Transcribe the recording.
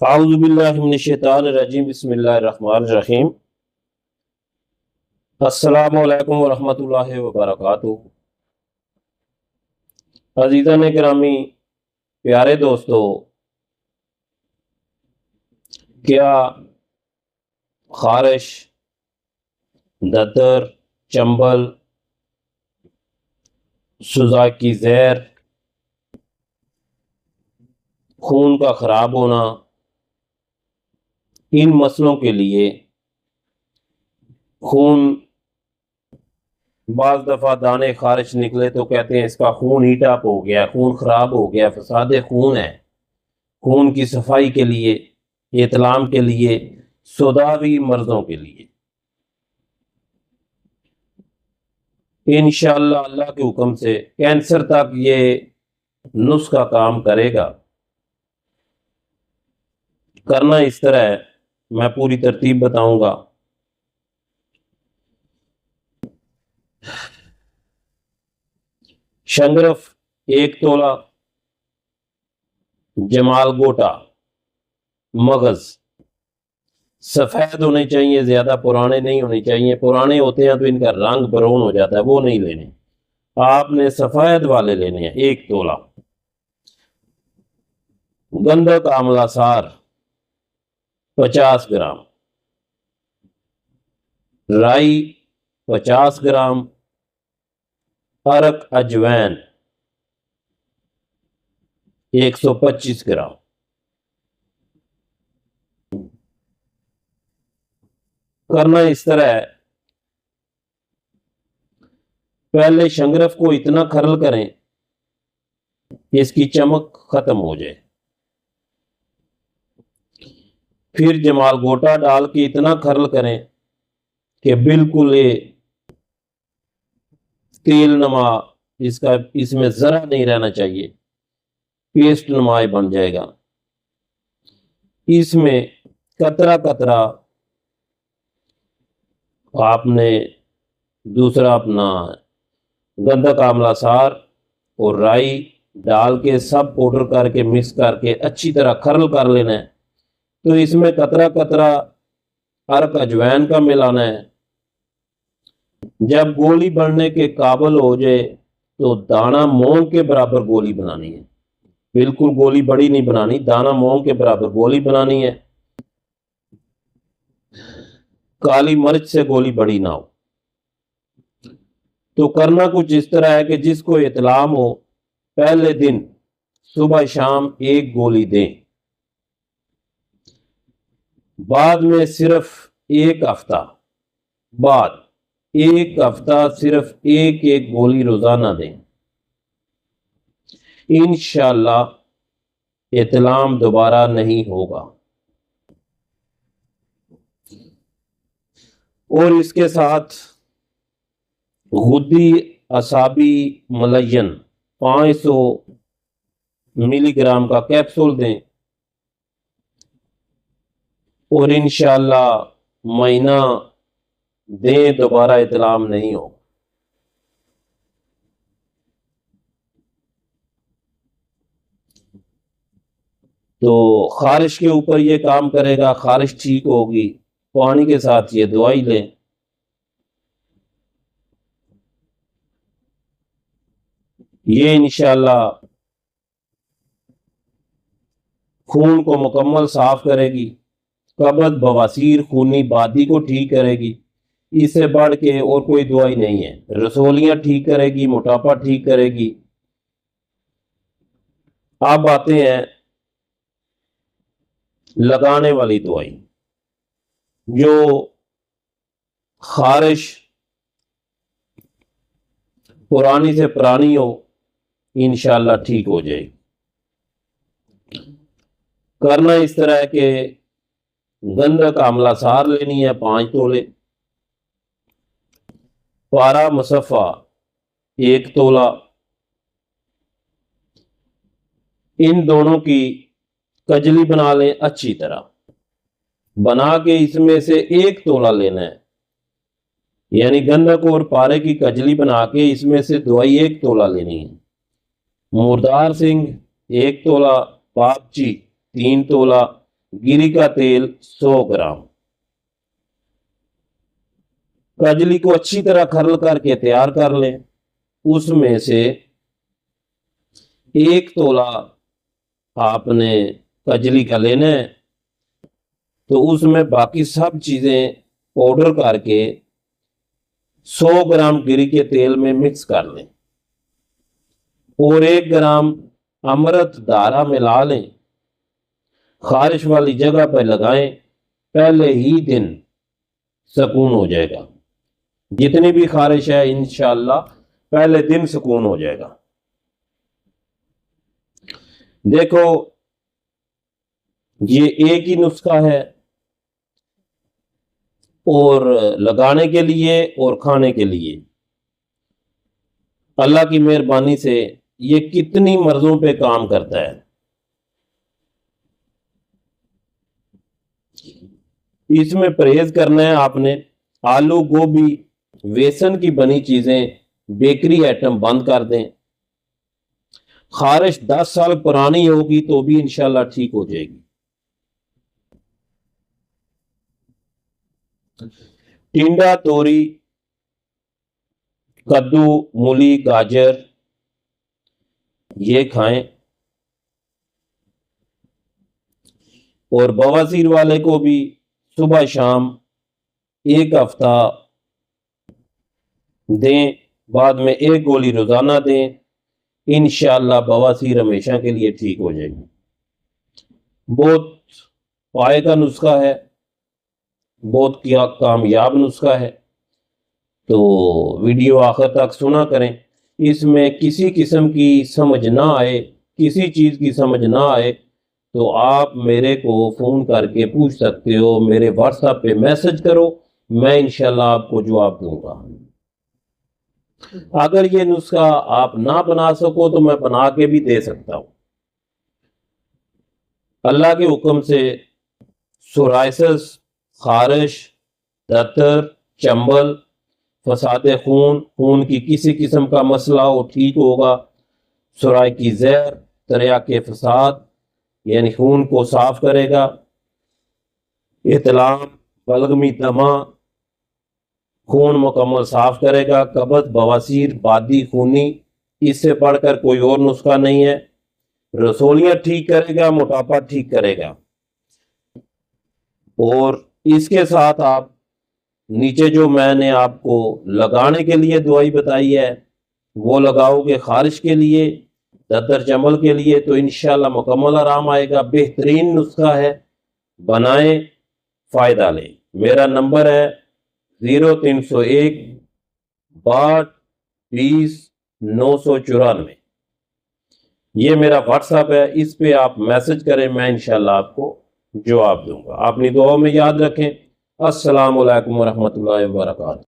औज़ुबिल्लाहि मिनश्शैतानिर्रजीम बिस्मिल्लाहिर्रहमानिर्रहीम। अस्सलामु अलैकुम वरहमतुल्लाहि वबरकातुहू। अज़ीज़ान गिरामी, प्यारे दोस्तों, क्या खारिश, ददर, चंबल, सुजा की जहर, खून का खराब होना, इन मसलों के लिए खून बाज़ दफ़ा दाने खारिश निकले तो कहते हैं इसका खून हीट अप हो गया, खून खराब हो गया, फसाद खून है। खून की सफाई के लिए, इतलाम के लिए, सोदावी मर्जों के लिए इंशाअल्लाह अल्लाह के हुक्म से कैंसर तक ये नुस्खा काम करेगा। करना इस तरह है, मैं पूरी तरतीब बताऊंगा। शंगरफ 1 तोला, जमाल गोटा, मगज सफेद होने चाहिए, ज्यादा पुराने नहीं होने चाहिए। पुराने होते हैं तो इनका रंग ब्राउन हो जाता है, वो नहीं लेने। आपने सफेद वाले लेने हैं। 1 तोला गंधक आंवला सार 50 ग्राम, राई 50 ग्राम, अरक अजवैन 125 ग्राम। करना इस तरह है, पहले शंगरफ को इतना खरल करें कि इसकी चमक खत्म हो जाए। फिर जमाल गोटा डाल के इतना खरल करें कि बिल्कुल ये तेल नमा, इसका इसमें जरा नहीं रहना चाहिए, पेस्ट नुमाए बन जाएगा। इसमें कतरा कतरा आपने दूसरा अपना गंधक आंवला सार और राई डाल के सब पाउडर करके मिक्स करके अच्छी तरह खरल कर लेना है। तो इसमें कतरा कतरा अरक अजवैन का मिलाना है। जब गोली बनने के काबिल हो जाए तो दाना मोम के बराबर गोली बनानी है। बिल्कुल गोली बड़ी नहीं बनानी, दाना मोम के बराबर गोली बनानी है। काली मिर्च से गोली बड़ी ना हो। तो करना कुछ इस तरह है कि जिसको इतलाम हो, पहले दिन सुबह शाम 1 गोली दें। बाद में सिर्फ 1 हफ्ता बाद, 1 हफ्ता सिर्फ 1 गोली रोजाना दें। इंशाअल्लाह इतलाम दोबारा नहीं होगा। और इसके साथ गुद्दी असाबी मलयन 500 मिलीग्राम का कैप्सूल दें। और इंशाअल्लाह महीना दें, दोबारा इतलाम नहीं हो। तो खारिश के ऊपर ये काम करेगा, खारिश ठीक होगी। पानी के साथ ये दवाई लें। ये इंशाअल्लाह खून को मुकम्मल साफ करेगी, कब्ज बवासीर खूनी बादी को ठीक करेगी। इससे बढ़ के और कोई दवाई नहीं है। रसोलियां ठीक करेगी, मोटापा ठीक करेगी। अब आते हैं लगाने वाली दवाई, जो खारिश पुरानी से पुरानी हो, इंशाअल्लाह ठीक हो जाएगी। करना इस तरह के गंधक आंवला सार लेनी है 5 तोले, पारा मुसफ़ा 1 तोला। इन दोनों की कजली बना लें अच्छी तरह। बना के इसमें से 1 तोला लेना है, यानी गंधक और पारे की कजली बना के इसमें से दवाई 1 तोला लेनी है। मुर्दार सिंह 1 तोला, पापची 3 तोला, गिरी का तेल 100 ग्राम। कजली को अच्छी तरह खरल करके तैयार कर लें। उसमें से 1 तोला आपने कजली का लेना है, तो उसमें बाकी सब चीजें पाउडर करके 100 ग्राम गिरी के तेल में मिक्स कर लें और 1 ग्राम अमृत धारा मिला लें। खारिश वाली जगह पर लगाएं, पहले ही दिन सुकून हो जाएगा। जितनी भी खारिश है इंशाअल्लाह पहले दिन सुकून हो जाएगा। देखो, ये एक ही नुस्खा है, और लगाने के लिए और खाने के लिए अल्लाह की मेहरबानी से ये कितनी मर्जों पे काम करता है। इसमें परहेज करना है आपने। आलू, गोभी, बेसन की बनी चीजें, बेकरी आइटम बंद कर दें। खारिश 10 साल पुरानी होगी तो भी इंशाल्लाह ठीक हो जाएगी। टिंडा, तोरी, कद्दू, मूली, गाजर ये खाएं। और बवासीर वाले को भी सुबह शाम 1 हफ्ता दें, बाद में 1 गोली रोजाना दें। इंशाअल्लाह बवासीर हमेशा के लिए ठीक हो जाएगी। बहुत पाए का नुस्खा है, बहुत क्या कामयाब नुस्खा है, तो वीडियो आखिर तक सुना करें। इसमें किसी किस्म की समझ ना आए, किसी चीज़ की समझ ना आए, तो आप मेरे को फ़ोन करके पूछ सकते हो। मेरे व्हाट्सएप पे मैसेज करो, मैं इंशाल्लाह आपको जवाब दूंगा। अगर ये नुस्खा आप ना बना सको तो मैं बना के भी दे सकता हूँ। अल्लाह के हुक्म से सोराइसिस, खारिश, दतर, चंबल, फसाद खून, खून की किसी किस्म का मसला हो ठीक होगा। सुराई की जहर, तरिया के फसाद यानी खून को साफ करेगा। इतलाम, बलगमी, दमा खून मुकम्मल साफ करेगा। कब्ज, बवासीर, बादी, खूनी, इससे बढ़कर कोई और नुस्खा नहीं है। रसोलियां ठीक करेगा, मोटापा ठीक करेगा। और इसके साथ आप नीचे जो मैंने आपको लगाने के लिए दवाई बताई है वो लगाओगे खारिश के लिए, दद्दर चंबल के लिए, तो इंशाल्लाह मुकम्मल आराम आएगा। बेहतरीन नुस्खा है, बनाएं, फ़ायदा लें। मेरा नंबर है 0301 62 20 994। ये मेरा व्हाट्सएप है, इस पे आप मैसेज करें, मैं इंशाल्लाह आपको जवाब दूंगा। अपनी दुआओं में याद रखें। अस्सलामु अलैकुम वरहमतुल्लाहि वबरकातुहू।